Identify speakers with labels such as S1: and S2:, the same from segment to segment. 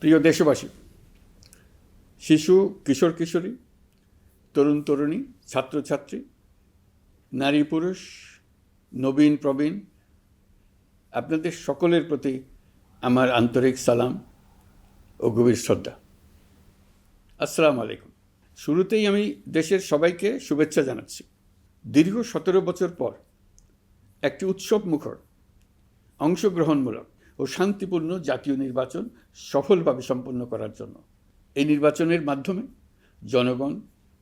S1: প্রিয় দেশবাসী, শিশু, কিশোর কিশোরী, তরুণ তরুণী, ছাত্রছাত্রী, নারী পুরুষ, নবীন প্রবীণ, আপনাদের সকলের প্রতি আমার আন্তরিক সালাম ও গভীর শ্রদ্ধা। আসসালামু আলাইকুম। শুরুতেই আমি দেশের সবাইকে শুভেচ্ছা জানাচ্ছি। দীর্ঘ 17 বছর পর একটি উৎসব মুখর, অংশগ্রহণমূলক ও শান্তিপূর্ণ জাতীয় নির্বাচন সফলভাবে সম্পন্ন করার জন্য এই নির্বাচনের মাধ্যমে জনগণ,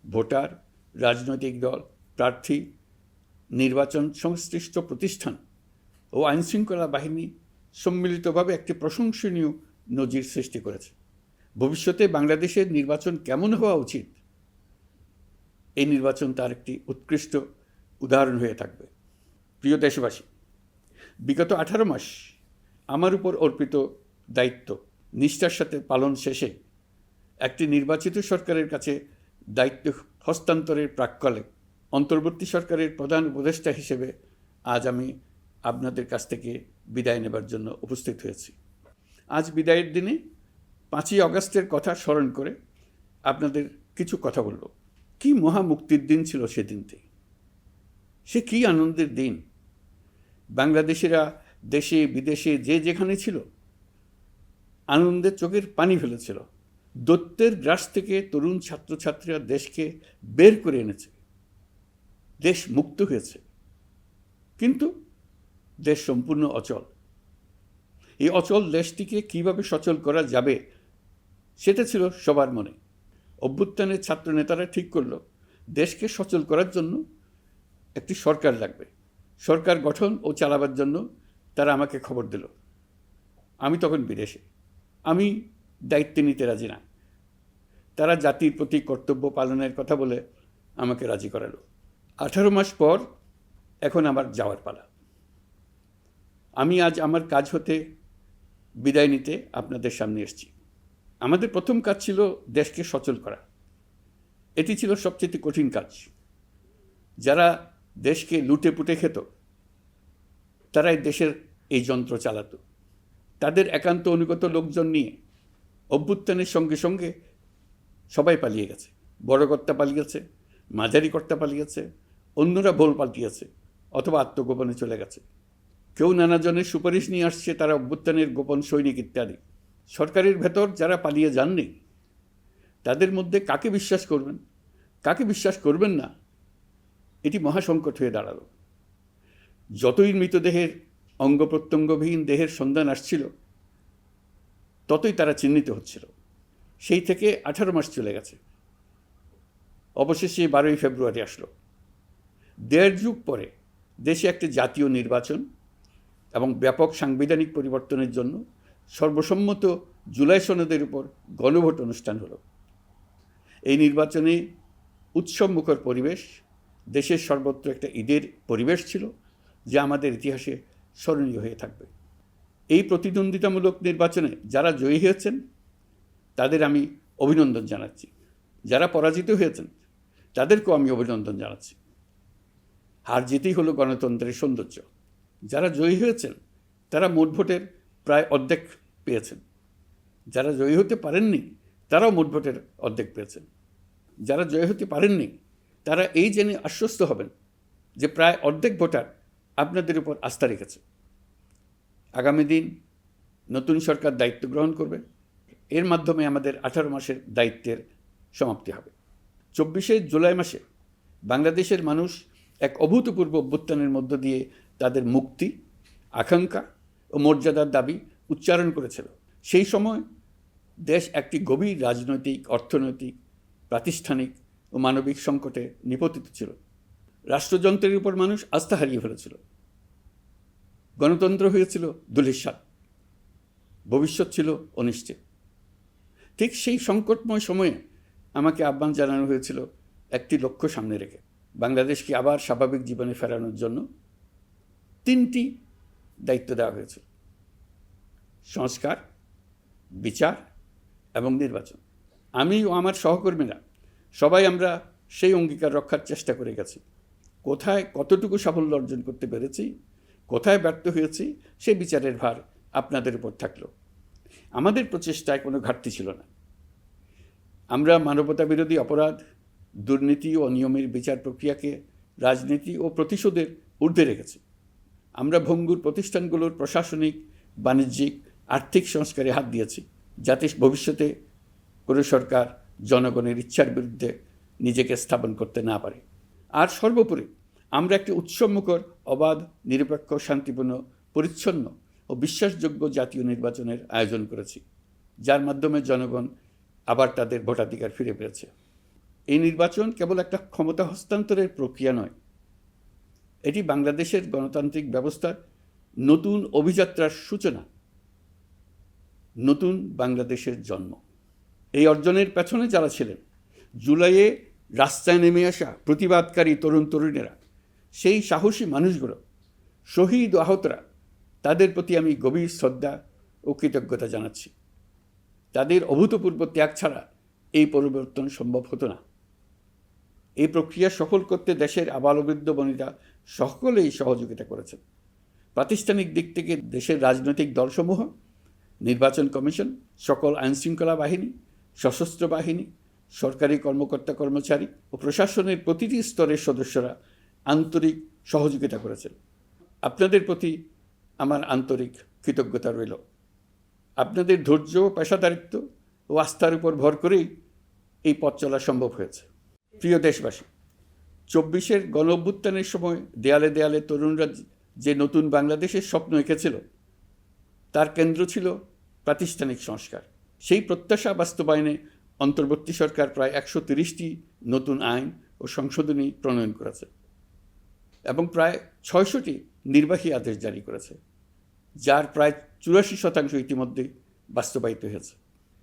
S1: ভোটার, রাজনৈতিক দল, প্রার্থী, নির্বাচন সংশ্লিষ্ট প্রতিষ্ঠান ও আইনশৃঙ্খলা বাহিনী সম্মিলিতভাবে একটি প্রশংসনীয় নজির সৃষ্টি করেছে। ভবিষ্যতে বাংলাদেশের নির্বাচন কেমন হওয়া উচিত, এই নির্বাচন তার একটি উৎকৃষ্ট উদাহরণ হয়ে থাকবে। প্রিয় দেশবাসী, বিগত 18 মাস আমার উপর অর্পিত দায়িত্ব নিষ্ঠার সাথে পালন শেষে একটি নির্বাচিত সরকারের কাছে দায়িত্ব হস্তান্তরের প্রাক্কালে অন্তর্বর্তী সরকারের প্রধান উপদেষ্টা হিসেবে আজ আমি আপনাদের কাছ থেকে বিদায় নেবার জন্য উপস্থিত হয়েছি। আজ বিদায়ের দিনে 5ই আগস্টের কথা স্মরণ করে আপনাদের কিছু কথা বলব। কি মহা মুক্তির দিন ছিল সেদিনটি, সে কি আনন্দের দিন। বাংলাদেশিরা দেশে বিদেশে যে যেখানে ছিল আনন্দের চোখের পানি ফেলেছিল। দৈত্যের গ্রাস থেকে তরুণ ছাত্রছাত্রীরা দেশকে বের করে এনেছে, দেশ মুক্ত হয়েছে। কিন্তু দেশ সম্পূর্ণ অচল। এই অচল দেশটিকে কিভাবে সচল করা যাবে সেটা ছিল সবার মনে। অভ্যুত্থানের ছাত্র নেতারা ঠিক করল দেশকে সচল করার জন্য একটি সরকার লাগবে। সরকার গঠন ও চালাবার জন্য তারা আমাকে খবর দিল। আমি তখন বিদেশে, আমি দায়িত্ব নিতে রাজি না। তারা জাতির প্রতি কর্তব্য পালনের কথা বলে আমাকে রাজি করালো। 18 মাস পর এখন আমার যাওয়ার পালা। আমি আজ আমার কাজ হতে বিদায় নিতে আপনাদের সামনে এসেছি। আমাদের প্রথম কাজ ছিল দেশকে সচল করা। এটি ছিল সবচেয়ে কঠিন কাজ। যারা দেশকে লুটে পুটে খেত তারাই দেশের এই যন্ত্র চালাতো। তাদের একান্ত অনুগত লোকজন নিয়ে অভ্যুত্থানের সঙ্গে সঙ্গে সবাই পালিয়ে গেছে। বড় কর্তা পালিয়েছে, মাঝারি কর্তা পালিয়েছে, অন্যরা ভোল পাল্টিয়েছে অথবা আত্মগোপনে চলে গেছে। কেউ নানাজনের সুপারিশ নিয়ে আসছে, তারা অভ্যুত্থানের গোপন সৈনিক ইত্যাদি। সরকারের ভেতর যারা পালিয়ে যাননি তাদের মধ্যে কাকে বিশ্বাস করবেন, কাকে বিশ্বাস করবেন না, এটি মহাসংকট হয়ে দাঁড়ালো। যতই মৃতদেহের অঙ্গ প্রত্যঙ্গবিহীন দেহের সন্ধান আসছিল ততই তারা চিহ্নিত হচ্ছিল। সেই থেকে 18 মাস চলে গেছে। অবশেষে 12ই ফেব্রুয়ারি আসলো। 1.5 যুগ পরে দেশে একটি জাতীয় নির্বাচন এবং ব্যাপক সাংবিধানিক পরিবর্তনের জন্য সর্বসম্মত জুলাই সনদের উপর গণভোট অনুষ্ঠান হলো। এই নির্বাচনে উৎসবমুখর পরিবেশ, দেশের সর্বত্র একটা ঈদের পরিবেশ ছিল যা আমাদের ইতিহাসে স্মরণীয় হয়ে থাকবে। এই প্রতিদ্বন্দ্বিতামূলক নির্বাচনে যারা জয়ী হয়েছেন তাদের আমি অভিনন্দন জানাচ্ছি। যারা পরাজিত হয়েছেন তাদেরকেও আমি অভিনন্দন জানাচ্ছি। হার জিতই হলো গণতন্ত্রের সৌন্দর্য। যারা জয়ী হয়েছেন তারা মোট ভোটের প্রায় অর্ধেক পেয়েছেন। যারা জয়ী হতে পারেননি তারাও মোট ভোটের অর্ধেক পেয়েছেন। যারা জয়ী হতে পারেননি তারা এই জেনে আশ্বস্ত হবেন যে প্রায় অর্ধেক ভোটার আপনাদের উপর আস্থা রেখেছে। আগামী দিন নতুন সরকার দায়িত্ব গ্রহণ করবে। এর মাধ্যমে আমাদের 18 মাসের দায়িত্বের সমাপ্তি হবে। 24শে জুলাই মাসে বাংলাদেশের মানুষ এক অভূতপূর্ব অভ্যুত্থানের মধ্য দিয়ে তাদের মুক্তি, আকাঙ্ক্ষা ও মর্যাদার দাবি উচ্চারণ করেছিল। সেই সময় দেশ একটি গভীর রাজনৈতিক, অর্থনৈতিক, প্রাতিষ্ঠানিক ও মানবিক সংকটে নিপতিত ছিল। রাষ্ট্রযন্ত্রের উপর মানুষ আস্থা হারিয়ে ফেলেছিল। গণতন্ত্র হয়েছিল ধূলিসাৎ, ভবিষ্যৎ ছিল অনিশ্চিত। ঠিক সেই সংকটময় সময়ে আমাকে আহ্বান জানানো হয়েছিল একটি লক্ষ্য সামনে রেখে বাংলাদেশকে আবার স্বাভাবিক জীবনে ফেরানোর জন্য 3টি দায়িত্ব দেওয়া হয়েছিল: সংস্কার, বিচার এবং নির্বাচন। আমি ও আমার সহকর্মীরা সবাই আমরা সেই অঙ্গীকার রক্ষার চেষ্টা করে গেছি। কোথায় কতটুকু সাফল্য অর্জন করতে পেরেছি, কোথায় ব্যর্থ হয়েছি, সে বিচারের ভার আপনাদের উপর থাকলো। আমাদের প্রচেষ্টায় কোনো ঘাটতি ছিল না। আমরা মানবতা বিরোধী অপরাধ, দুর্নীতি ও অনিয়মের বিচার প্রক্রিয়াকে রাজনীতি ও প্রতিশোধের ঊর্ধ্বে রেখেছি। আমরা ভঙ্গুর প্রতিষ্ঠানগুলোর প্রশাসনিক, বাণিজ্যিক, আর্থিক সংস্কারে হাত দিয়েছি, যাতে ভবিষ্যতে কোনো সরকার জনগণের ইচ্ছার বিরুদ্ধে নিজেকে স্থাপন করতে না পারে। আর সর্বোপরি আমরা একটি উৎসবমুখর, অবাধ, নিরপেক্ষ, শান্তিপূর্ণ, পরিচ্ছন্ন ও বিশ্বাসযোগ্য জাতীয় নির্বাচনের আয়োজন করেছি, যার মাধ্যমে জনগণ আবার তাদের ভোটাধিকার ফিরে পেয়েছে। এই নির্বাচন কেবল একটা ক্ষমতা হস্তান্তরের প্রক্রিয়া নয়, এটি বাংলাদেশের গণতান্ত্রিক ব্যবস্থার নতুন অভিযাত্রার সূচনা, নতুন বাংলাদেশের জন্ম। এই অর্জনের পেছনে যারা ছিলেন, জুলাইয়ে রাস্তায় নেমে আসা প্রতিবাদকারী তরুণ তরুণীরা, সেই সাহসী মানুষগুলো, শহীদ ও আহতরা, তাদের প্রতি আমি গভীর শ্রদ্ধা ও কৃতজ্ঞতা জানাচ্ছি। তাদের অভূতপূর্ব ত্যাগ ছাড়া এই পরিবর্তন সম্ভব হতো না। এই প্রক্রিয়া সফল করতে দেশের আবালবৃদ্ধ বনিতা সকলেই সহযোগিতা করেছেন। প্রাতিষ্ঠানিক দিক থেকে দেশের রাজনৈতিক দলসমূহ, নির্বাচন কমিশন, সকল আইনশৃঙ্খলা বাহিনী, সশস্ত্র বাহিনী, সরকারি কর্মকর্তা কর্মচারী ও প্রশাসনের প্রতিটি স্তরের সদস্যরা আন্তরিক সহযোগিতা করেছেন। আপনাদের প্রতি আমার আন্তরিক কৃতজ্ঞতা রইল। আপনাদের ধৈর্য, পেশাদারিত্ব ও আস্থার উপর ভর করেই এই পথ চলা সম্ভব হয়েছে। প্রিয় দেশবাসী, 24-এর গণ অভ্যুত্থানের সময় দেয়ালে দেয়ালে তরুণরা যে নতুন বাংলাদেশের স্বপ্ন এঁকেছিল, তার কেন্দ্র ছিল প্রাতিষ্ঠানিক সংস্কার। সেই প্রত্যাশা বাস্তবায়নে অন্তর্বর্তী সরকার প্রায় 130টি নতুন আইন ও সংশোধনী প্রণয়ন করেছে এবং প্রায় 600টি নির্বাহী আদেশ জারি করেছে, যার প্রায় 84% ইতিমধ্যেই বাস্তবায়িত হয়েছে।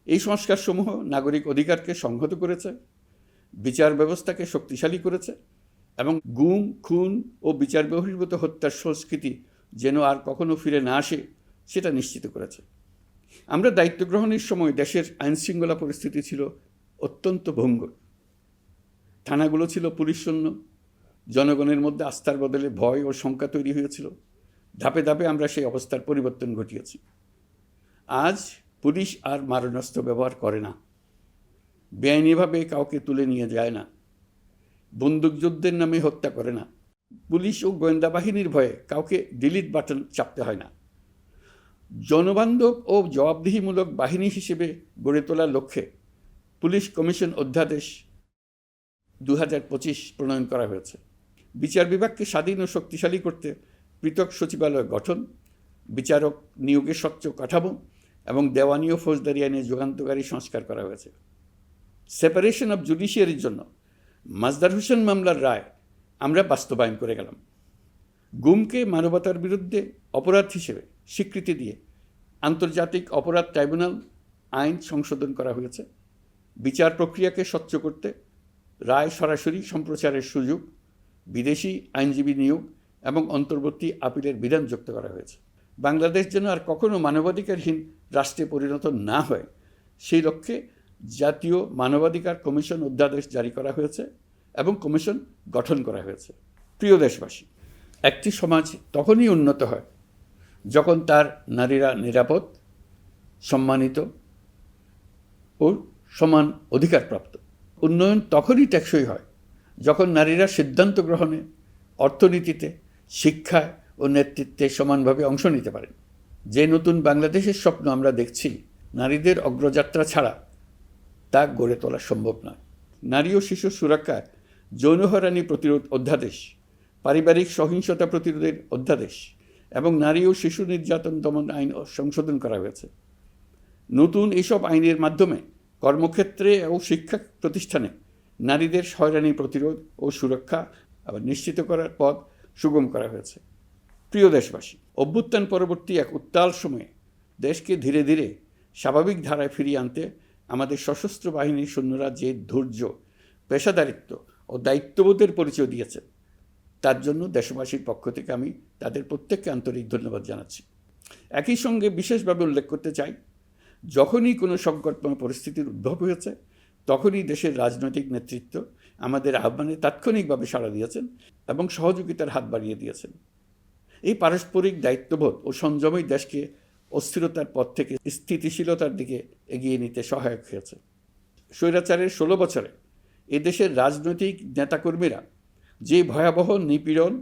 S1: এই সংস্কারসমূহ নাগরিক অধিকারকে সংহত করেছে, বিচার ব্যবস্থাকে শক্তিশালী করেছে এবং গুম, খুন ও বিচার বহির্ভূত হত্যার সংস্কৃতি যেন আর কখনো ফিরে না আসে সেটা নিশ্চিত করেছে। আমরা দায়িত্ব গ্রহণের সময় দেশের আইনশৃঙ্খলা পরিস্থিতি ছিল অত্যন্ত ভঙ্গুর। থানাগুলো ছিল পুলিশশূন্য, জনগণের মধ্যে আস্থার বদলে ভয় ও শঙ্কা তৈরি হয়েছিল। ধাপে ধাপে আমরা সেই অবস্থার পরিবর্তন ঘটিয়েছি। আজ পুলিশ আর মারণাস্ত্র ব্যবহার করে না, বেআইনিভাবে কাউকে তুলে নিয়ে যায় না, বন্দুকযুদ্ধের নামে হত্যা করে না, পুলিশ ও গোয়েন্দা বাহিনীর ভয়ে কাউকে ডিলিট বাটন চাপতে হয় না। জনবান্ধব ও জবাবদিহিমূলক বাহিনী হিসেবে গড়ে তোলার লক্ষ্যে পুলিশ কমিশন অধ্যাদেশ 2025 প্রণয়ন করা হয়েছে। বিচার বিভাগকে স্বাধীন ও শক্তিশালী করতে পৃথক সচিবালয় গঠন, বিচারক নিয়োগের স্বচ্ছ কাঠামো এবং দেওয়ানি ও ফৌজদারি আইনে যুগান্তকারী সংস্কার করা হয়েছে। সেপারেশন অব জুডিশিয়ারির জন্য মাজদার হোসেন মামলার রায় আমরা বাস্তবায়ন করে গেলাম। গুমকে মানবতার বিরুদ্ধে অপরাধ হিসেবে স্বীকৃতি দিয়ে আন্তর্জাতিক অপরাধ ট্রাইব্যুনাল আইন সংশোধন করা হয়েছে। বিচার প্রক্রিয়াকে স্বচ্ছ করতে রায় সরাসরি সম্প্রচারের সুযোগ, বিদেশি আইনজীবী নিয়োগ এবং অন্তর্বর্তী আপিলের বিধান যুক্ত করা হয়েছে। বাংলাদেশ যেন আর কখনো মানবাধিকারহীন রাষ্ট্রে পরিণত না হয়, সেই লক্ষ্যে জাতীয় মানবাধিকার কমিশন অধ্যাদেশ জারি করা হয়েছে এবং কমিশন গঠন করা হয়েছে। প্রিয় দেশবাসী, একটি সমাজ তখনই উন্নত হয় যখন তার নারীরা নিরাপদ, সম্মানিত ও সমান অধিকারপ্রাপ্ত। উন্নয়ন তখনই টেকসই হয় যখন নারীরা সিদ্ধান্ত গ্রহণে, অর্থনীতিতে, শিক্ষায় ও নেতৃত্বে সমানভাবে অংশ নিতে পারেন। যে নতুন বাংলাদেশের স্বপ্ন আমরা দেখছি, নারীদের অগ্রযাত্রা ছাড়া তা গড়ে তোলা সম্ভব নয়। নারী ও শিশু সুরক্ষায় যৌন হয়রানি প্রতিরোধ অধ্যাদেশ, পারিবারিক সহিংসতা প্রতিরোধের অধ্যাদেশ এবং নারী ও শিশু নির্যাতন দমন আইন সংশোধন করা হয়েছে। নতুন এইসব আইনের মাধ্যমে কর্মক্ষেত্রে ও শিক্ষা প্রতিষ্ঠানে নারীদের হয়রানি প্রতিরোধ ও সুরক্ষা আবার নিশ্চিত করার পথ সুগম করা হয়েছে। প্রিয় দেশবাসী, অভ্যুত্থান পরবর্তী এক উত্তাল সময়ে দেশকে ধীরে ধীরে স্বাভাবিক ধারায় ফিরিয়ে আনতে আমাদের সশস্ত্র বাহিনীর সৈন্যরা যে ধৈর্য, পেশাদারিত্ব ও দায়িত্ববোধের পরিচয় দিয়েছেন, তার জন্য দেশবাসীর পক্ষ থেকে আমি তাদের প্রত্যেককে আন্তরিক ধন্যবাদ জানাচ্ছি। একই সঙ্গে বিশেষভাবে উল্লেখ করতে চাই, যখনই কোনো সংকটময় পরিস্থিতির উদ্ভব হয়েছে, তখনই দেশের রাজনৈতিক নেতৃত্ব আমাদের আহ্বানে তাৎক্ষণিকভাবে সাড়া দিয়েছেন এবং সহযোগিতার হাত বাড়িয়ে দিয়েছেন। এই পারস্পরিক দায়িত্ববোধ ও সংযমই দেশকে অস্থিরতার পথ থেকে স্থিতিশীলতার দিকে এগিয়ে নিতে সহায়ক হয়েছে। স্বৈরাচারের 16 বছরে এদেশের রাজনৈতিক নেতাকর্মীরা যে ভয়াবহ নিপীড়ন,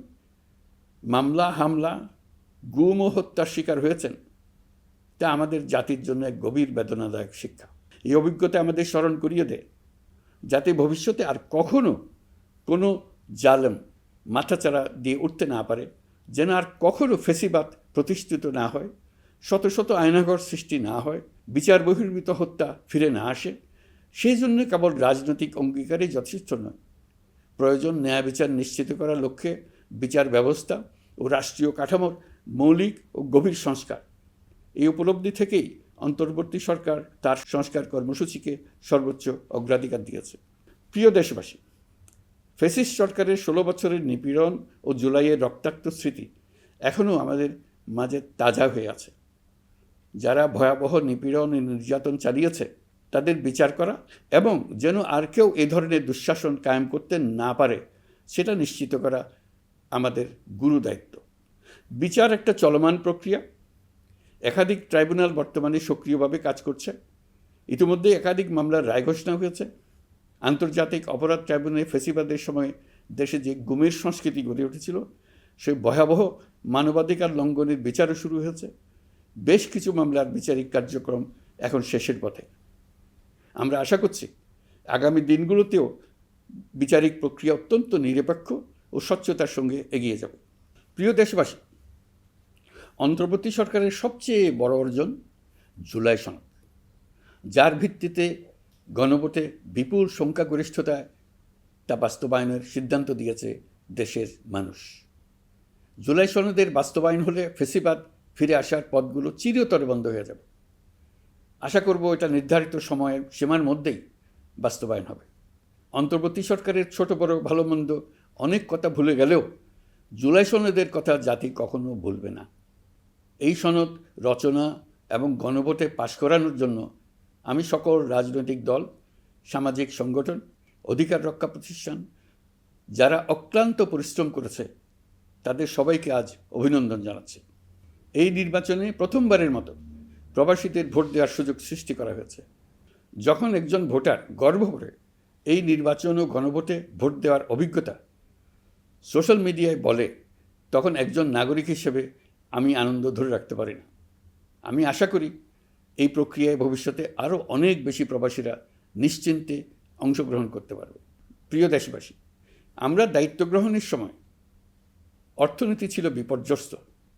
S1: মামলা হামলা, গুম ও হত্যার শিকার হয়েছেন, তা আমাদের জাতির জন্য এক গভীর বেদনাদায়ক শিক্ষা। এই অভিজ্ঞতা আমাদের স্মরণ করিয়ে দেয়, যাতে ভবিষ্যতে আর কখনো কোনো জালেম মাথাচাড়া দিয়ে উঠতে না পারে, যেন আর কখনো ফেসিবাদ প্রতিষ্ঠিত না হয়, শত শত আয়নাঘর সৃষ্টি না হয়, বিচার বহির্ভূত হত্যা ফিরে না আসে। সেই জন্য কেবল রাজনৈতিক অঙ্গীকারই যথেষ্ট নয়, প্রয়োজন ন্যায় বিচার নিশ্চিত করার লক্ষ্যে বিচার ব্যবস্থা ও রাষ্ট্রীয় কাঠামোর মৌলিক ও গভীর সংস্কার। এই উপলব্ধি থেকেই অন্তর্বর্তী সরকার তার সংস্কার কর্মসূচিকে সর্বোচ্চ অগ্রাধিকার দিয়েছে। প্রিয় দেশবাসী, ফ্যাসিস্ট সরকারের 16 বছরের নিপীড়ন ও জুলাইয়ের রক্তাক্ত স্মৃতি এখনও আমাদের মাঝে তাজা হয়ে আছে। যারা ভয়াবহ নিপীড়ন ও নির্যাতন চালিয়েছে তাদের বিচার করা এবং যেন আর কেউ এ ধরনের দুঃশাসন কায়েম করতে না পারে সেটা নিশ্চিত করা আমাদের গুরু দায়িত্ব। বিচার একটা চলমান প্রক্রিয়া। একাধিক ট্রাইব্যুনাল বর্তমানে সক্রিয়ভাবে কাজ করছে। ইতিমধ্যে একাধিক মামলার রায় ঘোষণা হয়েছে। আন্তর্জাতিক অপরাধ ট্রাইব্যুনালে ফেসিবাদের সময় দেশে যে গুমের সংস্কৃতি গড়ে উঠেছিল, সেই ভয়াবহ মানবাধিকার লঙ্ঘনের বিচারও শুরু হয়েছে। বেশ কিছু মামলার বিচারিক কার্যক্রম এখন শেষের পথে। আমরা আশা করছি আগামী দিনগুলোতেও বিচারিক প্রক্রিয়া অত্যন্ত নিরপেক্ষ ও স্বচ্ছতার সঙ্গে এগিয়ে যাবে। প্রিয় দেশবাসী, অন্তর্বর্তী সরকারের সবচেয়ে বড় অর্জন জুলাই সনদ, যার ভিত্তিতে গণভোটে বিপুল সংখ্যাগরিষ্ঠতায় তা বাস্তবায়নের সিদ্ধান্ত দিয়েছে দেশের মানুষ। জুলাই সনদের বাস্তবায়ন হলে ফেসিবাদ ফিরে আসার পথগুলো চিরতরে বন্ধ হয়ে যাবে। আশা করব এটা নির্ধারিত সময়ের সীমার মধ্যেই বাস্তবায়ন হবে। অন্তর্বর্তী সরকারের ছোট বড় ভালো মন্দ অনেক কথা ভুলে গেলেও জুলাই সনদের কথা জাতি কখনো ভুলবে না। এই সনদ রচনা এবং গণভোটে পাশ করানোর জন্য আমি সকল রাজনৈতিক দল, সামাজিক সংগঠন, অধিকার রক্ষা প্রতিষ্ঠান যারা অক্লান্ত পরিশ্রম করেছে তাদের সবাইকে আজ অভিনন্দন জানাচ্ছি। এই নির্বাচনে প্রথমবারের মতো প্রবাসীদের ভোট দেওয়ার সুযোগ সৃষ্টি করা হয়েছে। যখন একজন ভোটার গর্ব করে এই নির্বাচন ও গণভোটে ভোট দেওয়ার অভিজ্ঞতা সোশ্যাল মিডিয়ায় বলে, তখন একজন নাগরিক হিসেবে আমি আনন্দ ধরে রাখতে পারি না। আমি আশা করি এই প্রক্রিয়ায় ভবিষ্যতে আরও অনেক বেশি প্রবাসীরা নিশ্চিন্তে অংশগ্রহণ করতে পারবে। প্রিয় দেশবাসী, আমরা দায়িত্ব গ্রহণের সময় অর্থনীতি ছিল বিপর্যস্ত,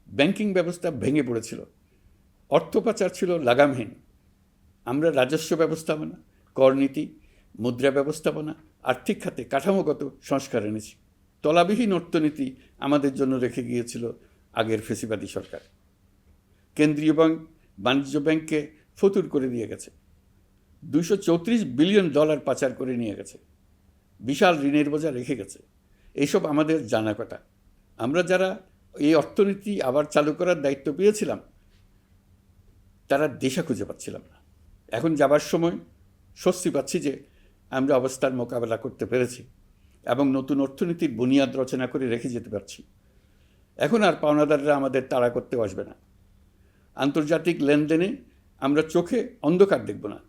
S1: ব্যাংকিং ব্যবস্থা ভেঙে পড়েছিল, অর্থ পাচার ছিল লাগামহীন। আমরা রাজস্ব ব্যবস্থাপনা, করনীতি, মুদ্রা ব্যবস্থাপনা, আর্থিক খাতে কাঠামোগত সংস্কার এনেছি। তলাবিহীন অর্থনীতি আমাদের জন্য রেখে গিয়েছিল আগের ফেসিবাদী সরকার। কেন্দ্রীয় ব্যাংক বাণিজ্য ব্যাংককে ফতুর করে দিয়ে গেছে, $234 বিলিয়ন পাচার করে নিয়ে গেছে, বিশাল ঋণের বোঝা রেখে গেছে। এইসব আমাদের জানা কথা। আমরা যারা এই অর্থনীতি আবার চালু করার দায়িত্ব পেয়েছিলাম তারা দিশা খুঁজে পাচ্ছিলাম না। এখন যাবার সময় স্বস্তি পাচ্ছি যে আমরা অবস্থার মোকাবেলা করতে পেরেছি এবং নতুন অর্থনীতির বুনিয়াদ রচনা করে রেখে যেতে পারছি। এখন আর পাওনাদাররা আমাদের তাড়া করতে আসবে না। আন্তর্জাতিক লেনদেনে আমরা চোখে অন্ধকার দেখব না।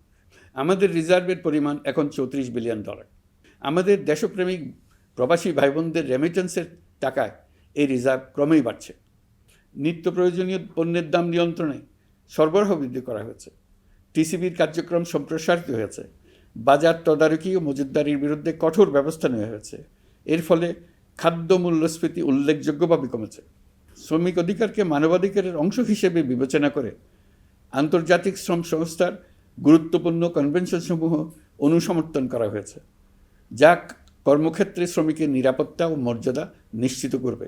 S1: আমাদের রিজার্ভের পরিমাণ এখন $34 বিলিয়ন। আমাদের দেশপ্রেমিক প্রবাসী ভাই বোনদের রেমিটেন্সের টাকায় এই রিজার্ভ ক্রমেই বাড়ছে। নিত্য প্রয়োজনীয় পণ্যের দাম নিয়ন্ত্রণে সরবরাহ বৃদ্ধি করা হয়েছে। টিসিবির কার্যক্রম সম্প্রসারিত হয়েছে। বাজার তদারকি ও মজুতদারির বিরুদ্ধে কঠোর ব্যবস্থা নেওয়া হয়েছে। এর ফলে খাদ্য মূল্যস্ফীতি উল্লেখযোগ্যভাবে কমেছে। শ্রমিক অধিকারকে মানবাধিকারের অংশ হিসেবে বিবেচনা করে আন্তর্জাতিক শ্রম সংস্থার গুরুত্বপূর্ণ কনভেনশনসমূহ অনুসমর্থন করা হয়েছে, যা কর্মক্ষেত্রে শ্রমিকের নিরাপত্তা ও মর্যাদা নিশ্চিত করবে।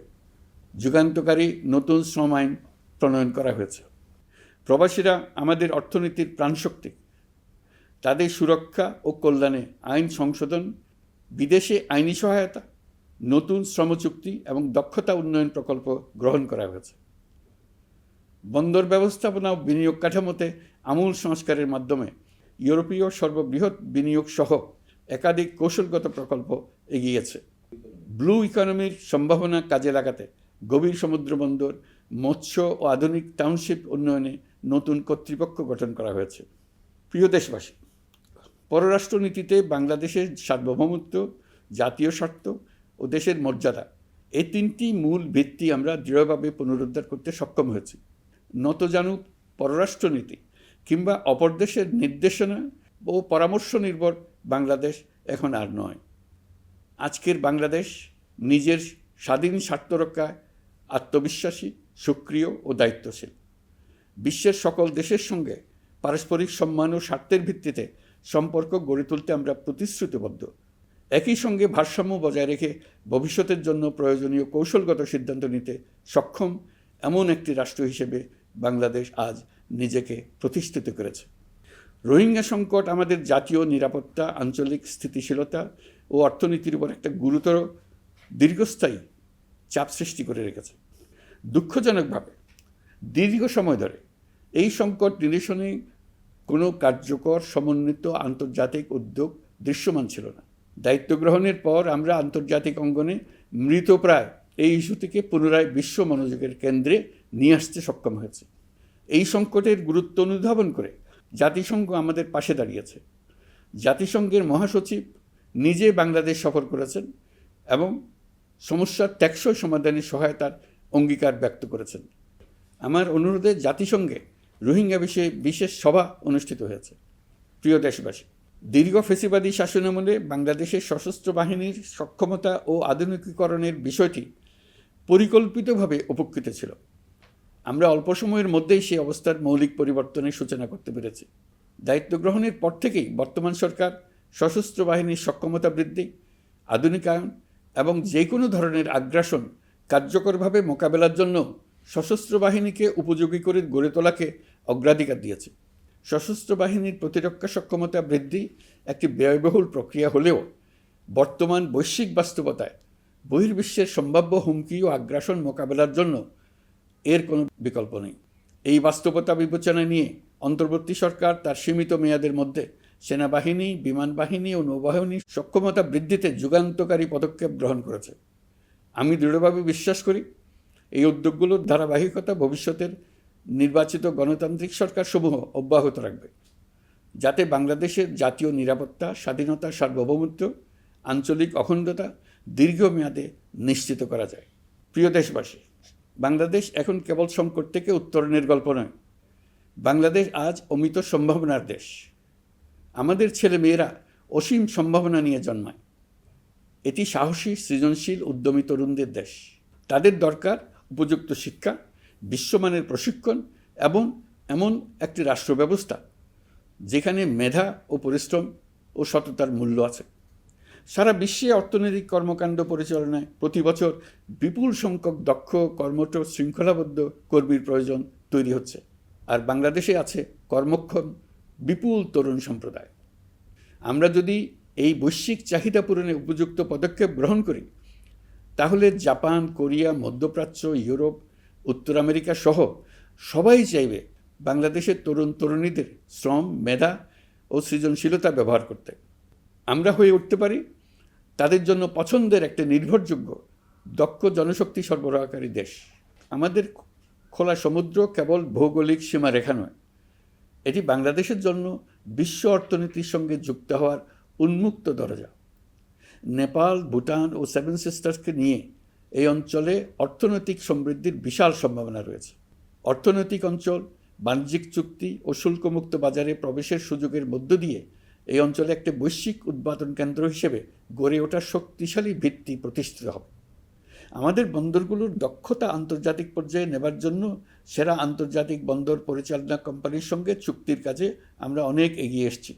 S1: যুগান্তকারী নতুন শ্রম আইন প্রণয়ন করা হয়েছে। প্রবাসীরা আমাদের অর্থনীতির প্রাণশক্তি। তাদের সুরক্ষা ও কল্যাণে আইন সংশোধন, বিদেশে আইনি সহায়তা, নতুন শ্রমচুক্তি এবং দক্ষতা উন্নয়ন প্রকল্প গ্রহণ করা হয়েছে। বন্দর ব্যবস্থাপনা ও বিনিয়োগ কাঠামোতে আমূল সংস্কারের মাধ্যমে ইউরোপীয় সর্ববৃহৎ বিনিয়োগ সহ একাধিক কৌশলগত প্রকল্প এগিয়েছে। ব্লু ইকোনমির সম্ভাবনা কাজে লাগাতে গভীর সমুদ্র বন্দর, মৎস্য ও আধুনিক টাউনশিপ উন্নয়নে নতুন কর্তৃপক্ষ গঠন করা হয়েছে। প্রিয় দেশবাসী, পররাষ্ট্রনীতিতে বাংলাদেশের সার্বভৌমত্ব, জাতীয় স্বার্থ ও দেশের মর্যাদা, এই তিনটি মূল ভিত্তি আমরা দৃঢ়ভাবে পুনরুদ্ধার করতে সক্ষম হয়েছি। নতজানু পররাষ্ট্রনীতি কিংবা অপর দেশের নির্দেশনা ও পরামর্শ নির্ভর বাংলাদেশ এখন আর নয়। আজকের বাংলাদেশ নিজের স্বাধীন স্বার্থ রক্ষায় আত্মবিশ্বাসী, সক্রিয় ও দায়িত্বশীল। বিশ্বের সকল দেশের সঙ্গে পারস্পরিক সম্মান ও স্বার্থের ভিত্তিতে সম্পর্ক গড়ে তুলতে আমরা প্রতিশ্রুতিবদ্ধ। একই সঙ্গে ভারসাম্য বজায় রেখে ভবিষ্যতের জন্য প্রয়োজনীয় কৌশলগত সিদ্ধান্ত নিতে সক্ষম এমন একটি রাষ্ট্র হিসেবে বাংলাদেশ আজ নিজেকে প্রতিষ্ঠিত করেছে। রোহিঙ্গা সংকট আমাদের জাতীয় নিরাপত্তা, আঞ্চলিক স্থিতিশীলতা ও অর্থনীতির উপর একটা গুরুতর দীর্ঘস্থায়ী চাপ সৃষ্টি করে রেখেছে। দুঃখজনকভাবে দীর্ঘ সময় ধরে এই সংকট নিরসনে কোনো কার্যকর সমন্বিত আন্তর্জাতিক উদ্যোগ দৃশ্যমান ছিল না। দায়িত্ব গ্রহণের পর আমরা আন্তর্জাতিক অঙ্গনে মৃতপ্রায় এই ইস্যু থেকে পুনরায় বিশ্ব মনোযোগের কেন্দ্রে নিয়ে আসতে সক্ষম হয়েছে। এই সংকটের গুরুত্ব অনুধাবন করে জাতিসংঘ আমাদের পাশে দাঁড়িয়েছে। জাতিসংঘের মহাসচিব নিজে বাংলাদেশ সফর করেছেন এবং সমস্যার টেকসই সমাধানে সহায়তার অঙ্গীকার ব্যক্ত করেছেন। আমার অনুরোধে জাতিসংঘে রোহিঙ্গা বিষয়ে বিশেষ সভা অনুষ্ঠিত হয়েছে। প্রিয় দেশবাসী, দীর্ঘ ফেসিবাদী শাসনামলে বাংলাদেশের সশস্ত্র বাহিনীর সক্ষমতা ও আধুনিকীকরণের বিষয়টি পরিকল্পিতভাবে উপেক্ষিত ছিল। আমরা অল্প সময়ের মধ্যেই সেই অবস্থার মৌলিক পরিবর্তনের সূচনা করতে পেরেছি। দায়িত্ব গ্রহণের পর থেকেই বর্তমান সরকার সশস্ত্র বাহিনীর সক্ষমতা বৃদ্ধি, আধুনিকায়ন এবং যে কোনো ধরনের আগ্রাসন কার্যকরভাবে মোকাবেলার জন্য সশস্ত্র বাহিনীকে উপযোগী করে গড়ে তোলাকে অগ্রাধিকার দিয়েছে। সশস্ত্র বাহিনীর প্রতিরক্ষা সক্ষমতা বৃদ্ধি একটি ব্যয়বহুল প্রক্রিয়া হলেও বর্তমান বৈশ্বিক বাস্তবতায় বহির্বিশ্বের সম্ভাব্য হুমকি ও আগ্রাসন মোকাবেলার জন্য এর কোনো বিকল্প নেই। এই বাস্তবতা বিবেচনায় নিয়ে অন্তর্বর্তী সরকার তার সীমিত মেয়াদের মধ্যে সেনাবাহিনী, বিমান বাহিনী ও নৌবাহিনীর সক্ষমতা বৃদ্ধিতে যুগান্তকারী পদক্ষেপ গ্রহণ করেছে। আমি দৃঢ়ভাবে বিশ্বাস করি এই উদ্যোগগুলোর ধারাবাহিকতা ভবিষ্যতের নির্বাচিত গণতান্ত্রিক সরকারসমূহ অব্যাহত রাখবে, যাতে বাংলাদেশের জাতীয় নিরাপত্তা, স্বাধীনতা, সার্বভৌমত্ব, আঞ্চলিক অখণ্ডতা দীর্ঘমেয়াদে নিশ্চিত করা যায়। প্রিয় দেশবাসী, বাংলাদেশ এখন কেবল সংকট থেকে উত্তরণের গল্প নয়। বাংলাদেশ আজ অমিত সম্ভাবনার দেশ। আমাদের ছেলেমেয়েরা অসীম সম্ভাবনা নিয়ে জন্মায়। এটি সাহসী, সৃজনশীল, উদ্যমী তরুণদের দেশ। তাদের দরকার উপযুক্ত শিক্ষা, বিশ্বমানের প্রশিক্ষণ এবং এমন একটি রাষ্ট্র ব্যবস্থা যেখানে মেধা ও পরিশ্রম ও সততার মূল্য আছে। সারা বিশ্বে অর্থনৈতিক কর্মকাণ্ড পরিচালনায় প্রতি বছর বিপুল সংখ্যক দক্ষ, কর্মঠ, শৃঙ্খলাবদ্ধ কর্মীর প্রয়োজন তৈরি হচ্ছে, আর বাংলাদেশে আছে কর্মক্ষম বিপুল তরুণ সম্প্রদায়। আমরা যদি এই বৈশ্বিক চাহিদা পূরণে উপযুক্ত পদক্ষেপ গ্রহণ করি, তাহলে জাপান, কোরিয়া, মধ্যপ্রাচ্য, ইউরোপ, উত্তর আমেরিকা সহ সবাই চাইবে বাংলাদেশের তরুণ তরুণীদের শ্রম, মেধা ও সৃজনশীলতা ব্যবহার করতে। আমরা হয়ে উঠতে পারি তাদের জন্য পছন্দের একটা নির্ভরযোগ্য, দক্ষ জনশক্তি সরবরাহকারী দেশ। আমাদের খোলা সমুদ্র কেবল ভৌগোলিক সীমারেখা নয়, এটি বাংলাদেশের জন্য বিশ্ব অর্থনীতির সঙ্গে যুক্ত হওয়ার উন্মুক্ত দরজা। নেপাল, ভুটান ও সেভেন সিস্টার্সকে নিয়ে এই অঞ্চলে অর্থনৈতিক সমৃদ্ধির বিশাল সম্ভাবনা রয়েছে। অর্থনৈতিক অঞ্চল, বাণিজ্যিক চুক্তি ও শুল্কমুক্ত বাজারে প্রবেশের সুযোগের মধ্য দিয়ে এই অঞ্চলে একটি বৈশ্বিক উৎপাদন কেন্দ্র হিসেবে গড়ে ওঠার শক্তিশালী ভিত্তি প্রতিষ্ঠিত হবে। আমাদের বন্দরগুলোর দক্ষতা আন্তর্জাতিক পর্যায়ে নেবার জন্য সেরা আন্তর্জাতিক বন্দর পরিচালনা কোম্পানির সঙ্গে চুক্তির কাজে আমরা অনেক এগিয়ে এসেছি।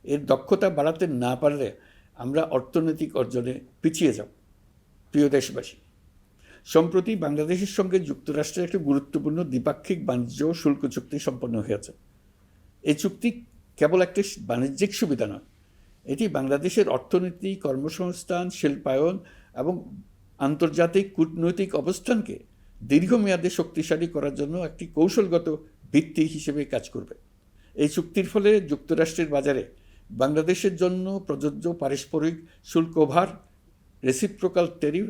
S1: এর দক্ষতা বাড়াতে না পারলে আমরা অর্থনৈতিক অর্জনে পিছিয়ে যাব। প্রিয় দেশবাসী, সম্প্রতি বাংলাদেশের সঙ্গে যুক্তরাষ্ট্রের একটি গুরুত্বপূর্ণ দ্বিপাক্ষিক বাণিজ্য ও শুল্ক চুক্তি সম্পন্ন হয়েছে। এই চুক্তি কেবল একটি বাণিজ্যিক সুবিধা নয়, এটি বাংলাদেশের অর্থনীতি, কর্মসংস্থান, শিল্পায়ন এবং আন্তর্জাতিক কূটনৈতিক অবস্থানকে দীর্ঘমেয়াদে শক্তিশালী করার জন্য একটি কৌশলগত ভিত্তি হিসেবে কাজ করবে। এই চুক্তির ফলে যুক্তরাষ্ট্রের বাজারে বাংলাদেশের জন্য প্রযোজ্য পারস্পরিক শুল্কভার, রেসিপ্রোকাল ট্যারিফ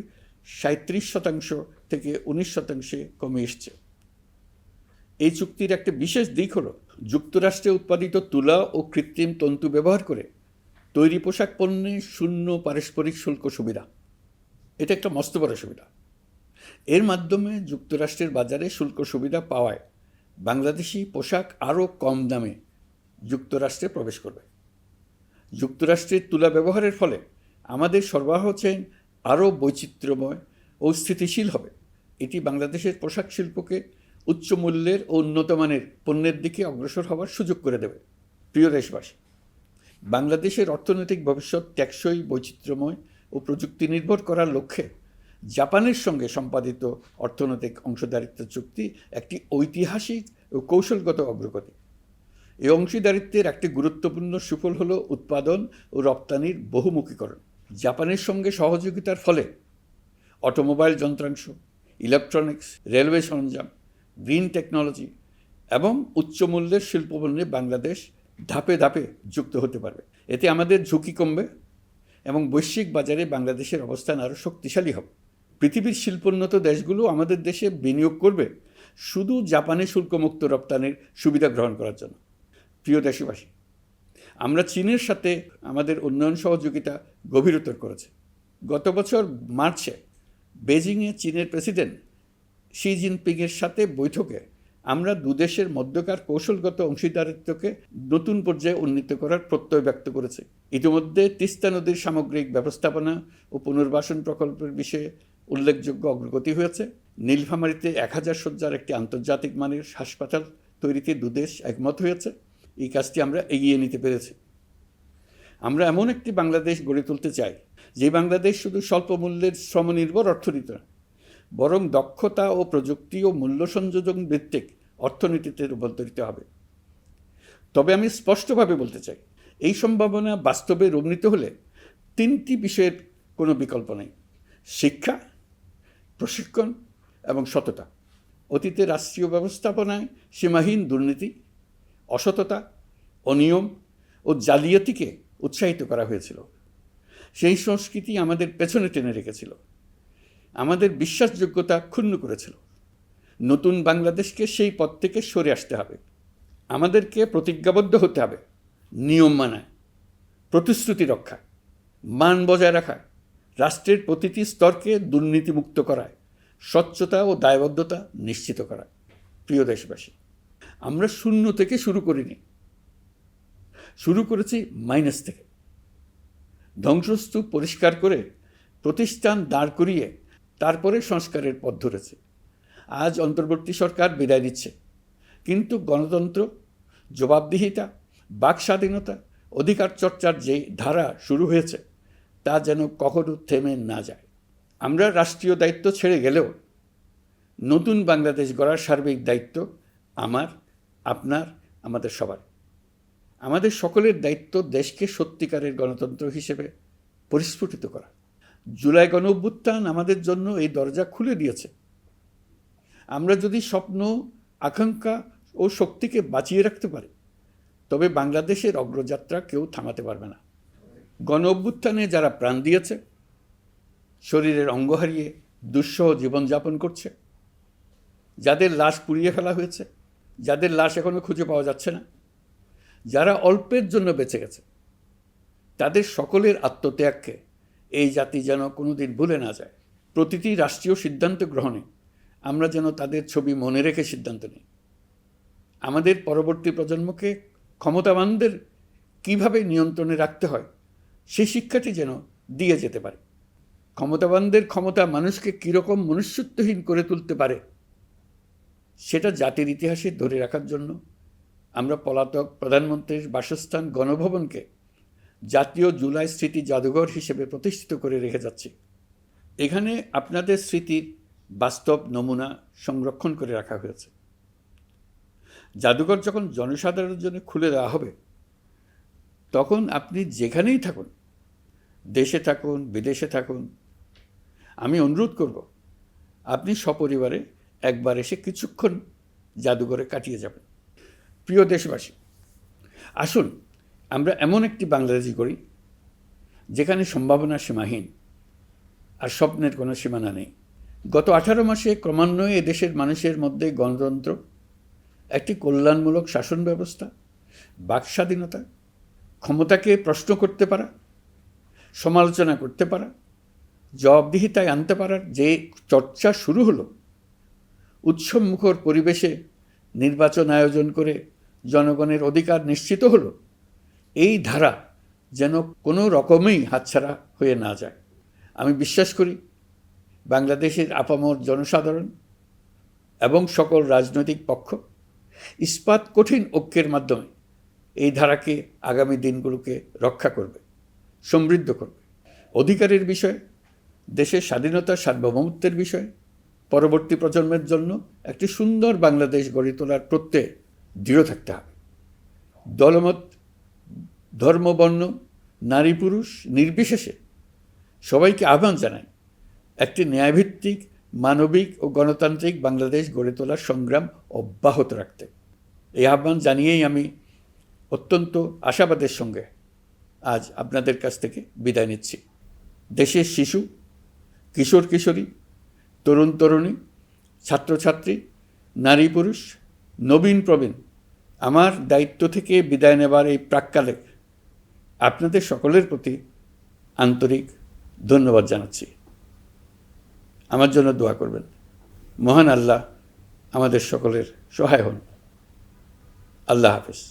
S1: 37% থেকে 19% কমে এসছে। এই চুক্তির একটা বিশেষ দিক হলো যুক্তরাষ্ট্রে উৎপাদিত তুলা ও কৃত্রিম তন্তু ব্যবহার করে তৈরি পোশাক পণ্যে শূন্য পারস্পরিক শুল্ক সুবিধা। এটা একটা মস্ত বড় সুবিধা। এর মাধ্যমে যুক্তরাষ্ট্রের বাজারে শুল্ক সুবিধা পাওয়ায় বাংলাদেশি পোশাক আরও কম দামে যুক্তরাষ্ট্রে প্রবেশ করবে। যুক্তরাষ্ট্রের তুলা ব্যবহারের ফলে আমাদের সরবরাহ চেইন আরও বৈচিত্র্যময় ও স্থিতিশীল হবে। এটি বাংলাদেশের পোশাক শিল্পকে উচ্চ মূল্যের ও উন্নত মানের পণ্যের দিকে অগ্রসর হওয়ার সুযোগ করে দেবে। প্রিয় দেশবাসী, বাংলাদেশের অর্থনৈতিক ভবিষ্যৎ টেকসই, বৈচিত্র্যময় ও প্রযুক্তি নির্ভর করার লক্ষ্যে জাপানের সঙ্গে সম্পাদিত অর্থনৈতিক অংশীদারিত্ব চুক্তি একটি ঐতিহাসিক ও কৌশলগত অগ্রগতি। এই অংশীদারিত্বের একটি গুরুত্বপূর্ণ সুফল হল উৎপাদন ও রপ্তানির বহুমুখীকরণ। জাপানের সঙ্গে সহযোগিতার ফলে অটোমোবাইল যন্ত্রাংশ, ইলেকট্রনিক্স, রেলওয়ে সরঞ্জাম, গ্রিন টেকনোলজি এবং উচ্চমূল্যের শিল্পপণ্যে বাংলাদেশ ধাপে ধাপে যুক্ত হতে পারবে। এতে আমাদের ঝুঁকি কমবে এবং বৈশ্বিক বাজারে বাংলাদেশের অবস্থান আরও শক্তিশালী হবে। পৃথিবীর শিল্পোন্নত দেশগুলো আমাদের দেশে বিনিয়োগ করবে শুধু জাপানে শুল্কমুক্ত রপ্তানির সুবিধা গ্রহণ করার জন্য। প্রিয় দেশবাসী, আমরা চীনের সাথে আমাদের উন্নয়ন সহযোগিতা গভীরতর করেছি। গত বছর মার্চে বেজিংয়ে চীনের প্রেসিডেন্ট শি জিনপিংয়ের সাথে বৈঠকে আমরা দুদেশের মধ্যকার কৌশলগত অংশীদারিত্বকে নতুন পর্যায়ে উন্নীত করার প্রত্যয় ব্যক্ত করেছে। ইতিমধ্যে তিস্তা নদীর সামগ্রিক ব্যবস্থাপনা ও পুনর্বাসন প্রকল্পের বিষয়ে উল্লেখযোগ্য অগ্রগতি হয়েছে। নীলফামারীতে 1000 শয্যার একটি আন্তর্জাতিক মানের হাসপাতাল তৈরিতে দুদেশ একমত হয়েছে। এই কাজটি আমরা এগিয়ে নিতে পেরেছি। আমরা এমন একটি বাংলাদেশ গড়ে তুলতে চাই যে বাংলাদেশ শুধু স্বল্প মূল্যের শ্রমনির্ভর অর্থনীতি নয়, বরং দক্ষতা ও প্রযুক্তি ও মূল্য সংযোজন ভিত্তিক অর্থনীতিতে রূপান্তরিত হবে। তবে আমি স্পষ্টভাবে বলতে চাই, এই সম্ভাবনা বাস্তবে রূপ নিতে হলে 3টি বিষয়ের কোনো বিকল্প নেই: শিক্ষা, প্রশিক্ষণ এবং সততা। অতীতে রাষ্ট্রীয় ব্যবস্থাপনায় সীমাহীন দুর্নীতি, অসততা, অনিয়ম ও জালিয়াতিকে উৎসাহিত করা হয়েছিল। সেই সংস্কৃতি আমাদের পেছনে টেনে রেখেছিল, আমাদের বিশ্বাসযোগ্যতা ক্ষুণ্ণ করেছিল। নতুন বাংলাদেশকে সেই পথ থেকে সরে আসতে হবে। আমাদেরকে প্রতিজ্ঞাবদ্ধ হতে হবে নিয়ম মানায়, প্রতিশ্রুতি রক্ষা, মান বজায় রাখা, রাষ্ট্রের প্রতিটি স্তরকে দুর্নীতিমুক্ত করায়, স্বচ্ছতা ও দায়বদ্ধতা নিশ্চিত করা। প্রিয় দেশবাসী, আমরা শূন্য থেকে শুরু করিনি, শুরু করেছি মাইনাস থেকে। ধ্বংসস্তূপ পরিষ্কার করে প্রতিষ্ঠান দাঁড় করিয়ে তারপরে সংস্কারের পথ ধরেছে। আজ অন্তর্বর্তী সরকার বিদায় নিচ্ছে, কিন্তু গণতন্ত্র, জবাবদিহিতা, বাক স্বাধীনতা, অধিকার চর্চার যে ধারা শুরু হয়েছে তা যেন কখনো থেমে না যায়। আমরা রাষ্ট্রীয় দায়িত্ব ছেড়ে গেলেও নতুন বাংলাদেশ গড়ার সার্বিক দায়িত্ব আমার, আপনার, আমাদের সবার। আমাদের সকলের দায়িত্ব দেশকে সত্যিকারের গণতন্ত্র হিসেবে পরিস্ফুটিত করা। জুলাই গণঅভ্যুত্থান আমাদের জন্য এই দরজা খুলে দিয়েছে। আমরা যদি স্বপ্ন, আকাঙ্ক্ষা ও শক্তিকে বাঁচিয়ে রাখতে পারি, তবে বাংলাদেশের অগ্রযাত্রা কেউ থামাতে পারবে না। গণঅভ্যুত্থানে যারা প্রাণ দিয়েছে, শরীরের অঙ্গ হারিয়ে দুঃসহ জীবনযাপন করছে, যাদের লাশ পুড়িয়ে ফেলা হয়েছে, যাদের লাশ এখনও খুঁজে পাওয়া যাচ্ছে না, যারা অল্পের জন্য বেঁচে গেছে, তাদের সকলের আত্মত্যাগকে এই জাতি যেন কোনোদিন ভুলে না যায়। প্রতিটি রাষ্ট্রীয় সিদ্ধান্ত গ্রহণে আমরা যেন তাদের ছবি মনে রেখে সিদ্ধান্ত নিই। আমাদের পরবর্তী প্রজন্মকে ক্ষমতাবানদের কিভাবে নিয়ন্ত্রণে রাখতে হয় সেই শিক্ষাটি যেন দিয়ে যেতে পারে। ক্ষমতাবানদের ক্ষমতা মানুষকে কীরকম মনুষ্যত্বহীন করে তুলতে পারে সেটা জাতির ইতিহাসে ধরে রাখার জন্য আমরা পলাতক প্রধানমন্ত্রীর বাসস্থান গণভবনকে জাতীয় জুলাই স্মৃতি জাদুঘর হিসেবে প্রতিষ্ঠিত করে রেখে যাচ্ছি। এখানে আপনাদের স্মৃতির বাস্তব নমুনা সংরক্ষণ করে রাখা হয়েছে। জাদুঘর যখন জনসাধারণের জন্য খুলে দেওয়া হবে, তখন আপনি যেখানেই থাকুন, দেশে থাকুন, বিদেশে থাকুন, আমি অনুরোধ করব আপনি সপরিবারে একবার এসে কিছুক্ষণ জাদুঘরে কাটিয়ে যাবেন। প্রিয় দেশবাসী, আসুন আমরা এমন একটি বাংলাদেশ করি যেখানে সম্ভাবনা সীমাহীন আর স্বপ্নের কোনো সীমানা নেই। গত 18 মাসে ক্রমান্বয়ে এদেশের মানুষের মধ্যে গণতন্ত্র, একটি কল্যাণমূলক শাসন ব্যবস্থা, বাক স্বাধীনতা, ক্ষমতাকে প্রশ্ন করতে পারা, সমালোচনা করতে পারা, জবাবদিহিতায় আনতে পারার যে চর্চা শুরু হলো, উৎসবমুখর পরিবেশে নির্বাচন আয়োজন করে জনগণের অধিকার নিশ্চিত হলো, এই ধারা যেন কোনো রকমেই হাতছাড়া হয়ে না যায়। আমি বিশ্বাস করি বাংলাদেশের আপামর জনসাধারণ এবং সকল রাজনৈতিক পক্ষ ইস্পাত কঠিন ঐক্যের মাধ্যমে এই ধারাকে আগামী দিনগুলোকে রক্ষা করবে, সমৃদ্ধ করবে। অধিকারের বিষয়ে, দেশের স্বাধীনতা সার্বভৌমত্বের বিষয়ে পরবর্তী প্রজন্মের জন্য একটি সুন্দর বাংলাদেশ গড়ে তোলার প্রত্যয়ে দৃঢ় থাকতে হবে। দলমত, ধর্ম, বর্ণ, নারী পুরুষ নির্বিশেষে সবাইকে আহ্বান জানাই একটি ন্যায়ভিত্তিক, মানবিক ও গণতান্ত্রিক বাংলাদেশ গড়ে তোলার সংগ্রাম অব্যাহত রাখতে। এই আহ্বান জানিয়েই আমি অত্যন্ত আশাবাদের সঙ্গে আজ আপনাদের কাছ থেকে বিদায় নিচ্ছি। দেশের শিশু, কিশোর কিশোরী, তরুণ তরুণী, ছাত্রছাত্রী, নারী পুরুষ, নবীন প্রবীণ, আমার দায়িত্ব থেকে বিদায় নেবার এই প্রাক্কালে আপনাদের সকলের প্রতি আন্তরিক ধন্যবাদ জানাচ্ছি। আমার জন্য দোয়া করবেন। মহান আল্লাহ আমাদের সকলের সহায় হন। আল্লাহ হাফেজ।